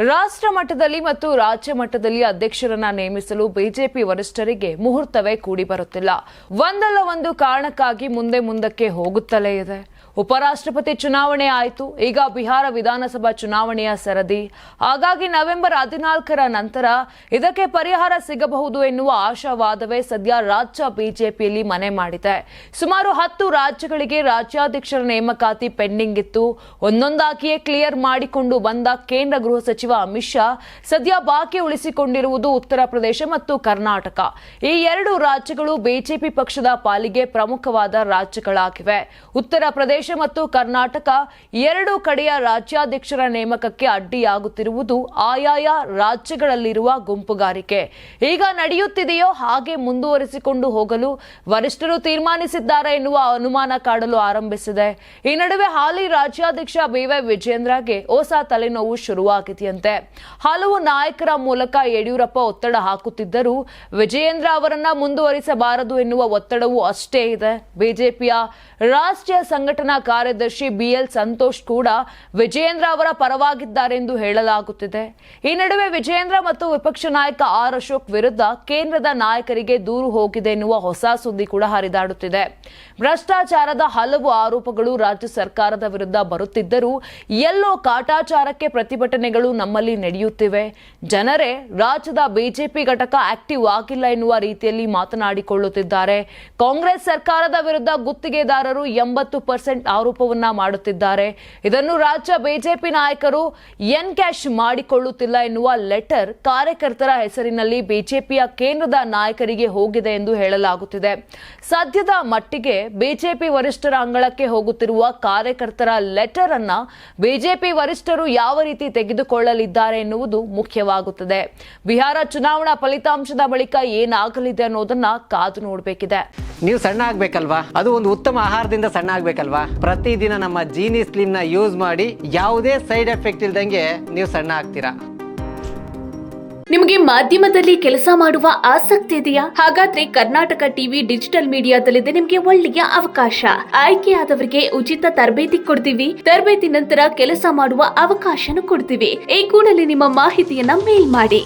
ರಾಷ್ಟ್ರ ಮಟ್ಟದಲ್ಲಿ ಮತ್ತು ರಾಜ್ಯ ಮಟ್ಟದಲ್ಲಿ ಅಧ್ಯಕ್ಷರನ್ನ ನೇಮಿಸಲು ಬಿಜೆಪಿ ವರಿಷ್ಠರಿಗೆ ಮುಹೂರ್ತವೇ ಕೂಡಿ ಬರುತ್ತಿಲ್ಲ. ಒಂದಲ್ಲ ಒಂದು ಕಾರಣಕ್ಕಾಗಿ ಮುಂದಕ್ಕೆ ಹೋಗುತ್ತಲೇ ಇದೆ. ಉಪರಾಷ್ಟ್ರಪತಿ ಚುನಾವಣೆ ಆಯಿತು, ಈಗ ಬಿಹಾರ ವಿಧಾನಸಭಾ ಚುನಾವಣೆಯ ಸರದಿ. ಹಾಗಾಗಿ ನವೆಂಬರ್ 14ರ ನಂತರ ಇದಕ್ಕೆ ಪರಿಹಾರ ಸಿಗಬಹುದು ಎನ್ನುವ ಆಶಾವಾದವೇ ಸದ್ಯ ರಾಜ್ಯ ಬಿಜೆಪಿಯಲ್ಲಿ ಮನೆ ಮಾಡಿದೆ. ಸುಮಾರು 10 ರಾಜ್ಯಗಳಿಗೆ ರಾಜ್ಯಾಧ್ಯಕ್ಷರ ನೇಮಕಾತಿ ಪೆಂಡಿಂಗ್ ಇತ್ತು. ಒಂದೊಂದಾಗಿಯೇ ಕ್ಲಿಯರ್ ಮಾಡಿಕೊಂಡು ಬಂದ ಕೇಂದ್ರ ಗೃಹ ಸಚಿವ ಅಮಿತ್ ಶಾ ಸದ್ಯ ಬಾಕಿ ಉಳಿಸಿಕೊಂಡಿರುವುದು ಉತ್ತರ ಪ್ರದೇಶ ಮತ್ತು ಕರ್ನಾಟಕ. ಈ 2 ರಾಜ್ಯಗಳು ಬಿಜೆಪಿ ಪಕ್ಷದ ಪಾಲಿಗೆ ಪ್ರಮುಖವಾದ ರಾಜ್ಯಗಳಾಗಿವೆ. ಉತ್ತರ ಪ್ರದೇಶ ಮತ್ತು ಕರ್ನಾಟಕ 2 ಕಡೆಯ ರಾಜ್ಯಾಧ್ಯಕ್ಷರ ನೇಮಕಕ್ಕೆ ಅಡ್ಡಿಯಾಗುತ್ತಿರುವುದು ಆಯಾಯ ರಾಜ್ಯಗಳಲ್ಲಿರುವ ಗುಂಪುಗಾರಿಕೆ ಈಗ ನಡೆಯುತ್ತಿದೆಯೋ ಹಾಗೆ ಮುಂದುವರಿಸಿಕೊಂಡು ಹೋಗಲು ವರಿಷ್ಠರು ತೀರ್ಮಾನಿಸಿದ್ದಾರೆ ಎನ್ನುವ ಅನುಮಾನ ಕಾಡಲು ಆರಂಭಿಸಿದೆ. ಈ ನಡುವೆ ಹಾಲಿ ರಾಜ್ಯಾಧ್ಯಕ್ಷ ಬಿವೈ ವಿಜಯೇಂದ್ರಗೆ ಹೊಸ ತಲೆನೋವು ಶುರುವಾಗಿದೆಯಂತೆ. ಹಲವು ನಾಯಕರ ಮೂಲಕ ಯಡಿಯೂರಪ್ಪ ಒತ್ತಡ ಹಾಕುತ್ತಿದ್ದರೂ ವಿಜಯೇಂದ್ರ ಅವರನ್ನ ಮುಂದುವರಿಸಬಾರದು ಎನ್ನುವ ಒತ್ತಡವೂ ಅಷ್ಟೇ ಇದೆ. ಬಿಜೆಪಿಯ ರಾಷ್ಟ್ರೀಯ ಸಂಘಟನಾ ಕಾರ್ಯದರ್ಶಿ ಬಿಎಲ್ ಸಂತೋಷ್ ಕೂಡ ವಿಜಯೇಂದ್ರ ಅವರ ಪರವಾಗಿದ್ದಾರೆಂದು ಹೇಳಲಾಗುತ್ತಿದೆ. ಈ ನಡುವೆ ವಿಜಯೇಂದ್ರ ಮತ್ತು ವಿಪಕ್ಷ ನಾಯಕ ಆರ್ ಅಶೋಕ್ ವಿರುದ್ಧ ಕೇಂದ್ರದ ನಾಯಕರಿಗೆ ದೂರು ಹೋಗಿದೆ ಎನ್ನುವ ಹೊಸ ಸುದ್ದಿ ಕೂಡ ಹರಿದಾಡುತ್ತಿದೆ. ಭ್ರಷ್ಟಾಚಾರದ ಹಲವು ಆರೋಪಗಳು ರಾಜ್ಯ ಸರ್ಕಾರದ ವಿರುದ್ಧ ಬರುತ್ತಿದ್ದರೂ ಎಲ್ಲೋ ಕಾಟಾಚಾರಕ್ಕೆ ಪ್ರತಿಭಟನೆಗಳು ನಮ್ಮಲ್ಲಿ ನಡೆಯುತ್ತಿವೆ. ಜನರೇ ರಾಜ್ಯದ ಬಿಜೆಪಿ ಘಟಕ ಆಕ್ಟಿವ್ ಆಗಿಲ್ಲ ಎನ್ನುವ ರೀತಿಯಲ್ಲಿ ಮಾತನಾಡಿಕೊಳ್ಳುತ್ತಿದ್ದಾರೆ. ಕಾಂಗ್ರೆಸ್ ಸರ್ಕಾರದ ವಿರುದ್ಧ ಗುತ್ತಿಗೆದಾರರು 80% ಆರೋಪವನ್ನ ಮಾಡುತ್ತಿದ್ದಾರೆ. ಇದನ್ನು ರಾಜ್ಯ ಬಿಜೆಪಿ ನಾಯಕರು ಎನ್ಕ್ಯಾಶ್ ಮಾಡಿಕೊಳ್ಳುತ್ತಿಲ್ಲ ಎನ್ನುವ ಲೆಟರ್ ಕಾರ್ಯಕರ್ತರ ಹೆಸರಿನಲ್ಲಿ ಬಿಜೆಪಿಯ ಕೇಂದ್ರದ ನಾಯಕರಿಗೆ ಹೋಗಿದೆ ಎಂದು ಹೇಳಲಾಗುತ್ತಿದೆ. ಸದ್ಯದ ಮಟ್ಟಿಗೆ ಬಿಜೆಪಿ ವರಿಷ್ಠರ ಅಂಗಳಕ್ಕೆ ಹೋಗುತ್ತಿರುವ ಕಾರ್ಯಕರ್ತರ ಲೆಟರ್ ಅನ್ನ ಬಿಜೆಪಿ ವರಿಷ್ಠರು ಯಾವ ರೀತಿ ತೆಗೆದುಕೊಳ್ಳಲಿದ್ದಾರೆ ಎನ್ನುವುದು ಮುಖ್ಯವಾಗುತ್ತದೆ. ಬಿಹಾರ ಚುನಾವಣಾ ಫಲಿತಾಂಶದ ಬಳಿಕ ಏನಾಗಲಿದೆ ಅನ್ನೋದನ್ನ ಕಾದು ನೋಡಬೇಕಿದೆ. ನೀವು ಸಣ್ಣ ಆಗ್ಬೇಕಲ್ವಾ? ಅದು ಒಂದು ಉತ್ತಮ ಆಹಾರದಿಂದ ಸಣ್ಣ ಆಗ್ಬೇಕಲ್ವಾ? ಪ್ರತಿದಿನ ನಮ್ಮ ಜೀನಿ ಸ್ಲಿಮ್ ನ ಯೂಸ್ ಮಾಡಿ ಯಾವುದೇ ಸೈಡ್ ಎಫೆಕ್ಟ್ ಇಲ್ದಂಗೆ ನೀವು ಸಣ್ಣ ಆಗ್ತೀರಾ. ನಿಮಗೆ ಮಾಧ್ಯಮದಲ್ಲಿ ಕೆಲಸ ಮಾಡುವ ಆಸಕ್ತಿ ಇದೆಯಾ? ಹಾಗಾದ್ರೆ ಕರ್ನಾಟಕ ಟಿವಿ ಡಿಜಿಟಲ್ ಮೀಡಿಯಾದಲ್ಲಿದೆ ನಿಮಗೆ ಒಳ್ಳೆಯ ಅವಕಾಶ. ಆಯ್ಕೆಯಾದವರಿಗೆ ಉಚಿತ ತರಬೇತಿ ಕೊಡ್ತೀವಿ. ತರಬೇತಿ ನಂತರ ಕೆಲಸ ಮಾಡುವ ಅವಕಾಶನೂ ಕೊಡ್ತೀವಿ. ಈ ಕೂಡಲೇ ನಿಮ್ಮ ಮಾಹಿತಿಯನ್ನ ಮೇಲ್ ಮಾಡಿ.